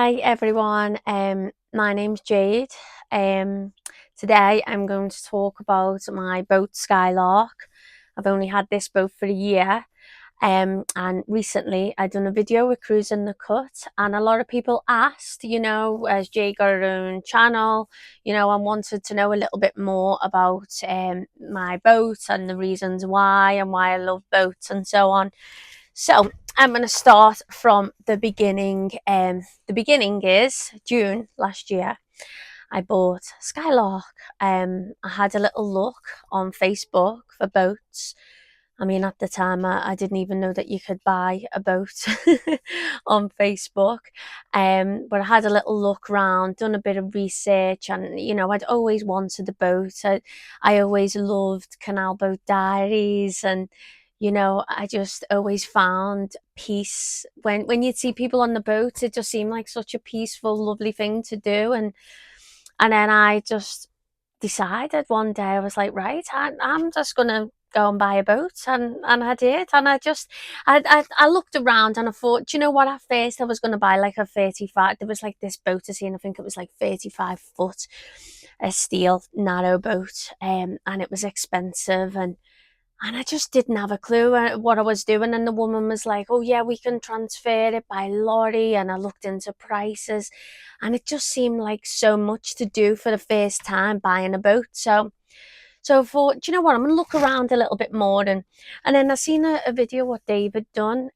Hi everyone, my name's Jade. Um, Today I'm going to talk about my boat Skylark. I've only had this boat for a year, and recently I done a video with Cruising the Cut, and a lot of people asked, as Jade got her own channel, and wanted to know a little bit more about my boat and the reasons why and why I love boats and so on. So I'm going to start from the beginning. The beginning is June last year. I bought Skylark. I had a little look on Facebook for boats. I mean, at the time, I didn't even know that you could buy a boat on Facebook. But I had a little look around, done a bit of research, and I'd always wanted a boat. I always loved Canal Boat Diaries, and I just always found peace when you'd see people on the boat. It just seemed like such a peaceful, lovely thing to do, and then I just decided one day, I was like, right, I'm just gonna go and buy a boat, and I did, and I looked around and I thought, do you know what? At first, I was gonna buy like a 35. There was like this boat I seen. I think it was like 35 foot, a steel narrow boat, and it was expensive, and I just didn't have a clue what I was doing. And the woman was like, oh, yeah, we can transfer it by lorry. And I looked into prices, and it just seemed like so much to do for the first time buying a boat. So I thought, do you know what? I'm going to look around a little bit more. And then I seen a video what David done.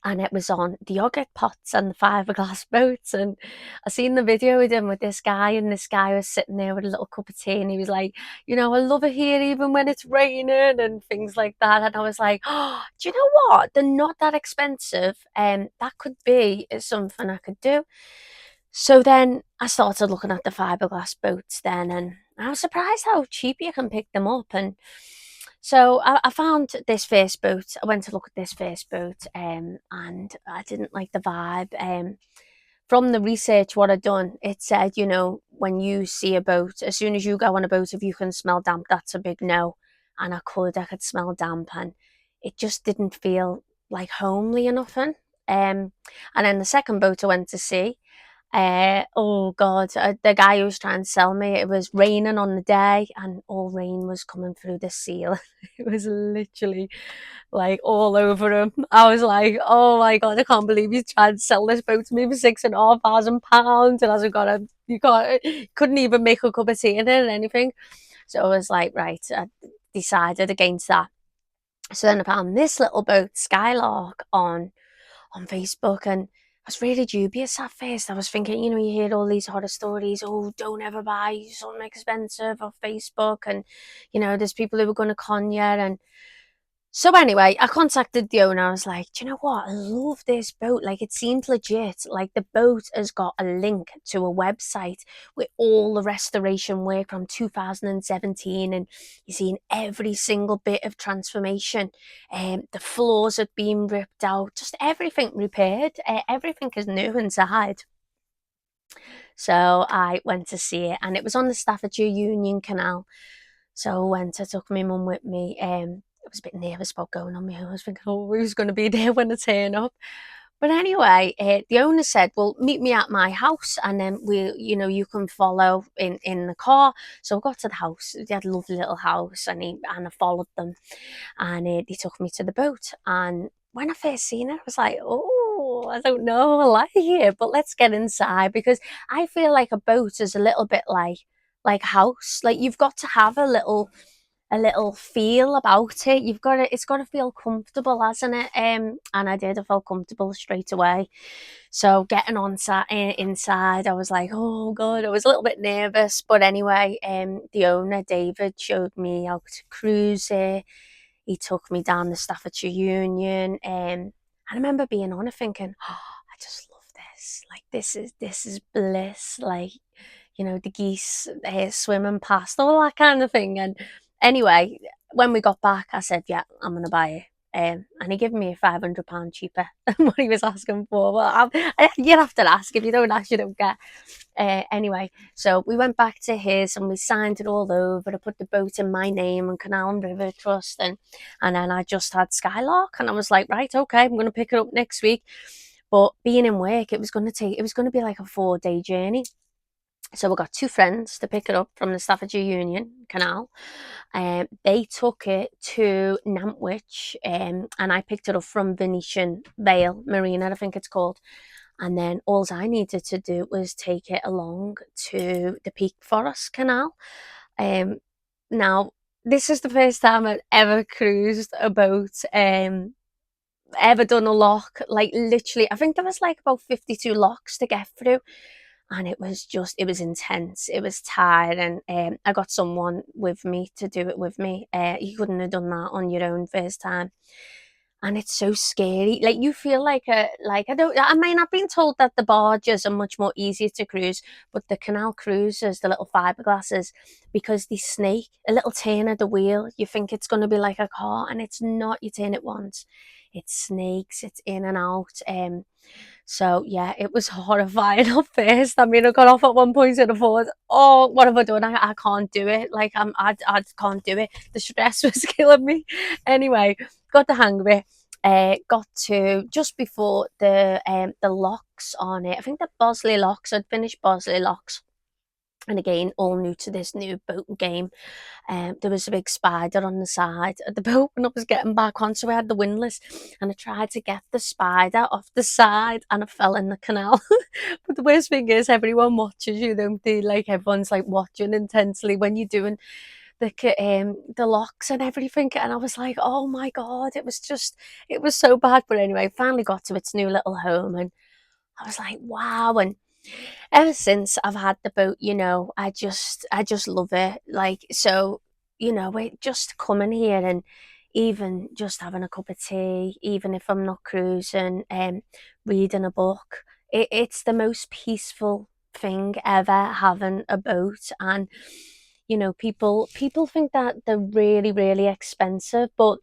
And it was on the yogurt pots and the fiberglass boats, and I seen the video with him with this guy, and this guy was sitting there with a little cup of tea, and he was like, I love it here even when it's raining and things like that. And I was like, oh, do you know what? They're not that expensive, and that could be something I could do. So then I started looking at the fiberglass boats then, and I was surprised how cheap you can pick them up. And so I found this first boat. I went to look at this first boat, and I didn't like the vibe. From the research, what I'd done, it said, when you see a boat, as soon as you go on a boat, if you can smell damp, that's a big no. And I could smell damp, and it just didn't feel like homely enough. And then the second boat I went to see, oh God, the guy who was trying to sell me, it was raining on the day, and all rain was coming through the seal. It was literally like all over him. I was like, oh my God, I can't believe you tried to sell this boat to me for £6,500, and hasn't got couldn't even make a cup of tea in it or anything. So I was like, right, I decided against that. So then I found this little boat, Skylark, on Facebook, and I was really dubious at first. I was thinking, you hear all these horror stories. Oh, don't ever buy something expensive off Facebook, and there's people who are going to con you. And so anyway, I contacted the owner. I was like, do you know what? I love this boat. Like, it seemed legit. Like, the boat has got a link to a website with all the restoration work from 2017, and you're seeing every single bit of transformation. The floors have been ripped out, just everything repaired. Everything is new inside. So I went to see it, and it was on the Staffordshire Union Canal. So I took my mum with me. I was a bit nervous about going on my own. I was thinking, oh, who's going to be there when I turn up? But anyway, the owner said, well, meet me at my house, and then you can follow in the car. So I got to the house. They had a lovely little house, and I followed them, and they took me to the boat. And when I first seen it, I was like, oh, I don't know, I like it, but let's get inside, because I feel like a boat is a little bit like a house. Like, you've got to have a little feel about it. It's got to feel comfortable, hasn't it? And I did. I felt comfortable straight away. So getting inside, I was like, oh God, I was a little bit nervous. But anyway, the owner, David, showed me how to cruise it. He took me down the Staffordshire Union. I remember being on it thinking, oh, I just love this. Like, this is bliss. Like, the geese swimming past, all that kind of thing. And anyway, when we got back, I said, yeah, I'm going to buy it. And he gave me £500 cheaper than what he was asking for. Well, you'd have to ask. If you don't ask, you don't get. Anyway, so we went back to his, and we signed it all over. I put the boat in my name and Canal and River Trust, and then I just had Skylark, and I was like, right, okay, I'm going to pick it up next week. But being in work, it was going to be like a 4-day journey. So we got 2 friends to pick it up from the Staffordshire Union Canal. They took it to Nantwich, and I picked it up from Venetian Vale Marina, I think it's called. And then all I needed to do was take it along to the Peak Forest Canal. Now, this is the first time I've ever cruised a boat, ever done a lock. Like literally, I think there was like about 52 locks to get through. And it was intense. It was tiring. I got someone with me to do it with me. You couldn't have done that on your own first time. And it's so scary. Like you feel like I mean, I've been told that the barges are much more easier to cruise, but the canal cruisers, the little fiberglasses, because they snake, a little turn of the wheel, you think it's going to be like a car, and it's not. You turn it once, it snakes, it's in and out. So yeah, it was horrifying at first. I mean, I got off at one point and I thought, oh, what have I done? I can't do it. Like I can't do it. The stress was killing me. Anyway, got the hang of it. Got to just before the locks on it. I think the Bosley locks. I'd finished Bosley locks. And again, all new to this new boat game. There was a big spider on the side of the boat when I was getting back on, so I had the windlass, and I tried to get the spider off the side, and I fell in the canal. But the worst thing is, everyone watches you, don't they? Like everyone's like watching intensely when you're doing the locks and everything, and I was like, oh my god, it was so bad. But anyway, finally got to its new little home, and I was like, wow. And ever since I've had the boat, I just love it. Like, so, it just coming here and even just having a cup of tea, even if I'm not cruising, reading a book, it's the most peaceful thing ever, having a boat. And people think that they're really, really expensive, but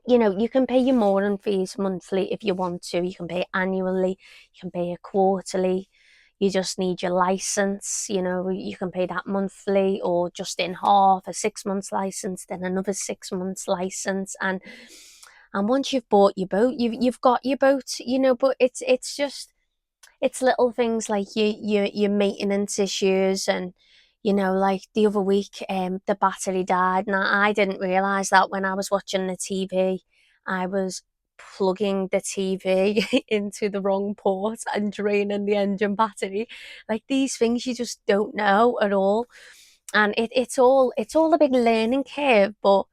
you can pay your mooring fees monthly if you want to. You can pay annually, you can pay it quarterly. You just need your license. You can pay that monthly or just in half, a 6 months license, then another 6 months license. And once you've bought your boat, you've got your boat, but it's just it's little things like your maintenance issues. And like the other week, the battery died. Now I didn't realize that when I was watching the TV. I was plugging the TV into the wrong port and draining the engine battery. Like these things you just don't know at all. And it's all a big learning curve, but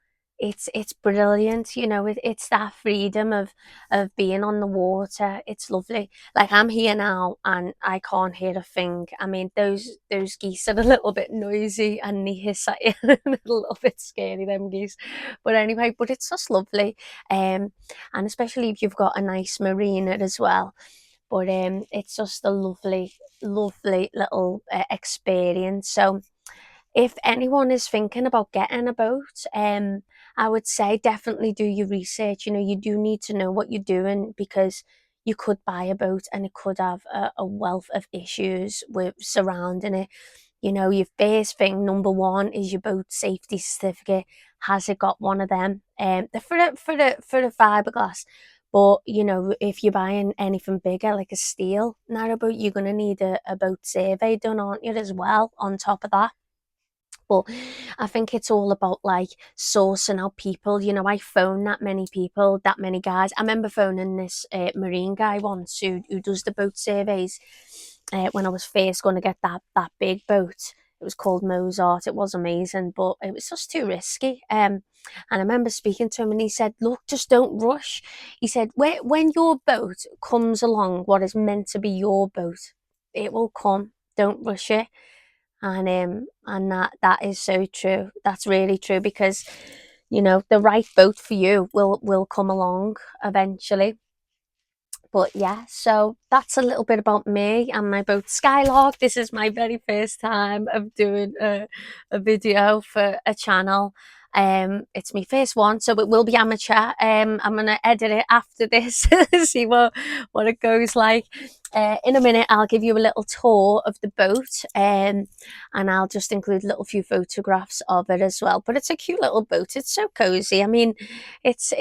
it's brilliant. It's that freedom of being on the water. It's lovely. Like I'm here now and I can't hear a thing. I mean, those geese are a little bit noisy and they hiss at you. A little bit scary, them geese. But anyway, but it's just lovely. And especially if you've got a nice marina as well. But it's just a lovely, lovely little experience. So if anyone is thinking about getting a boat, I would say definitely do your research. You do need to know what you're doing, because you could buy a boat and it could have a wealth of issues with surrounding it. Your first thing, number one, is your boat safety certificate. Has it got one of them? For the fiberglass. But if you're buying anything bigger, like a steel narrowboat, you're gonna need a boat survey done, aren't you, as well, on top of that. But I think it's all about like sourcing out people. I phone that many people, that many guys. I remember phoning this marine guy once who does the boat surveys when I was first going to get that big boat. It was called Mozart. It was amazing, but it was just too risky. And I remember speaking to him, and he said, "Look, just don't rush." He said, "When your boat comes along, what is meant to be your boat, it will come. Don't rush it." And that is so true. That's really true, because the right boat for you will come along eventually. But yeah, so that's a little bit about me and my boat Skylark. This is my very first time of doing a video for a channel. It's my first one, so it will be amateur. I'm gonna edit it after this, see what it goes like. In a minute, I'll give you a little tour of the boat, and I'll just include a little few photographs of it as well. But it's a cute little boat. It's so cozy. I mean, it's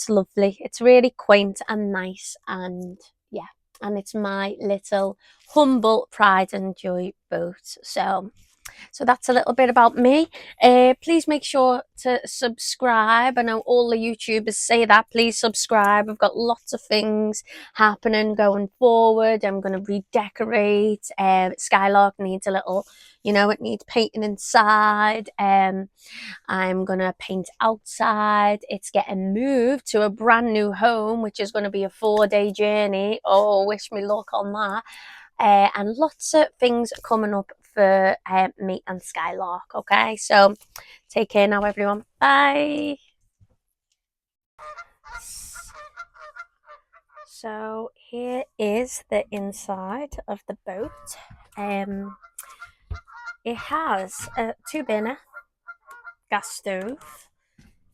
lovely. It's really quaint and nice, and yeah, and it's my little humble pride and joy boat. So that's a little bit about me. Please make sure to subscribe. I know all the YouTubers say that. Please subscribe. I've got lots of things happening going forward. I'm going to redecorate. Skylark needs a little, it needs painting inside. I'm going to paint outside. It's getting moved to a brand new home, which is going to be a 4-day journey. Oh, wish me luck on that. And lots of things coming up for me and Skylark. Okay, so take care now, everyone. Bye. So here is the inside of the boat. It has a 2-burner gas stove.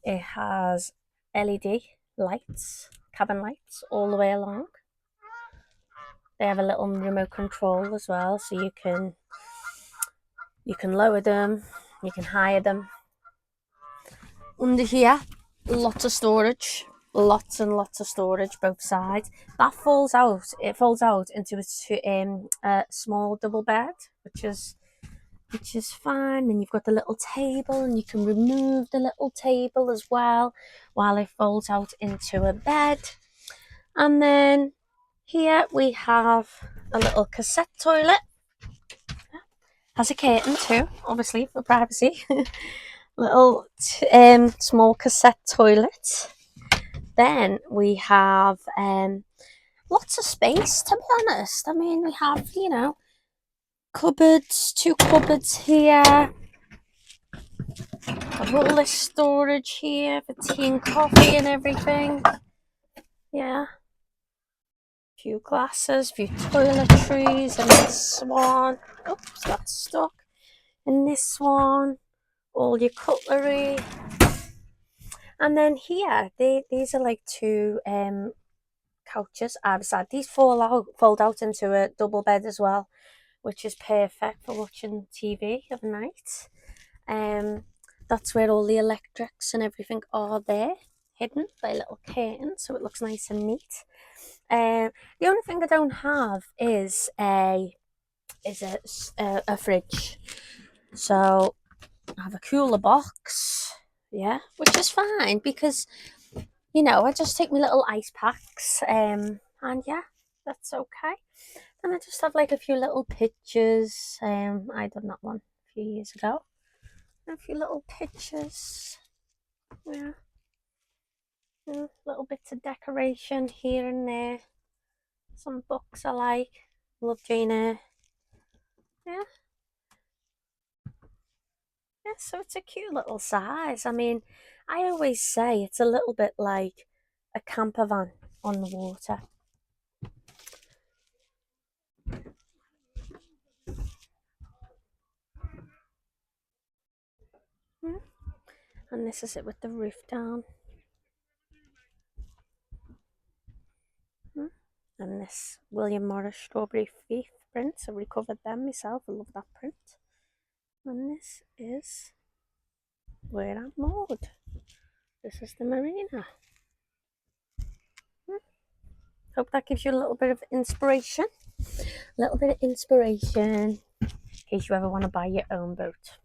It has LED lights, cabin lights all the way along. They have a little remote control as well, so you can lower them, you can higher them. Under here, lots of storage, lots and lots of storage both sides. That folds out. It folds out into a small double bed, which is fine. And you've got the little table, and you can remove the little table as well while it folds out into a bed. And then here we have a little cassette toilet. Has a curtain too, obviously for privacy. Little small cassette toilet. Then we have lots of space, to be honest. I mean, we have, cupboards, 2 cupboards here. Got all this storage here for tea and coffee and everything. Yeah. Few glasses, few toiletries, and this one. Oops, got stuck. And this one, all your cutlery. And then here, these are like 2 couches either side. These fold out into a double bed as well, which is perfect for watching TV at night. That's where all the electrics and everything are there, hidden by a little curtain, so it looks nice and neat. The only thing I don't have is a fridge. So I have a cooler box, yeah, which is fine because I just take my little ice packs, and yeah, that's okay. And I just have like a few little pictures. I done that one a few years ago. A few little pictures, yeah. Little bits of decoration here and there. Some books I like. Love Jane Eyre. Yeah. Yeah, so it's a cute little size. I mean, I always say it's a little bit like a camper van on the water. And this is it with the roof down. And this William Morris Strawberry Thief print. I recovered them myself. I love that print. And this is where I'm moored. This is the marina. Hope that gives you a little bit of inspiration. A little bit of inspiration in case you ever want to buy your own boat.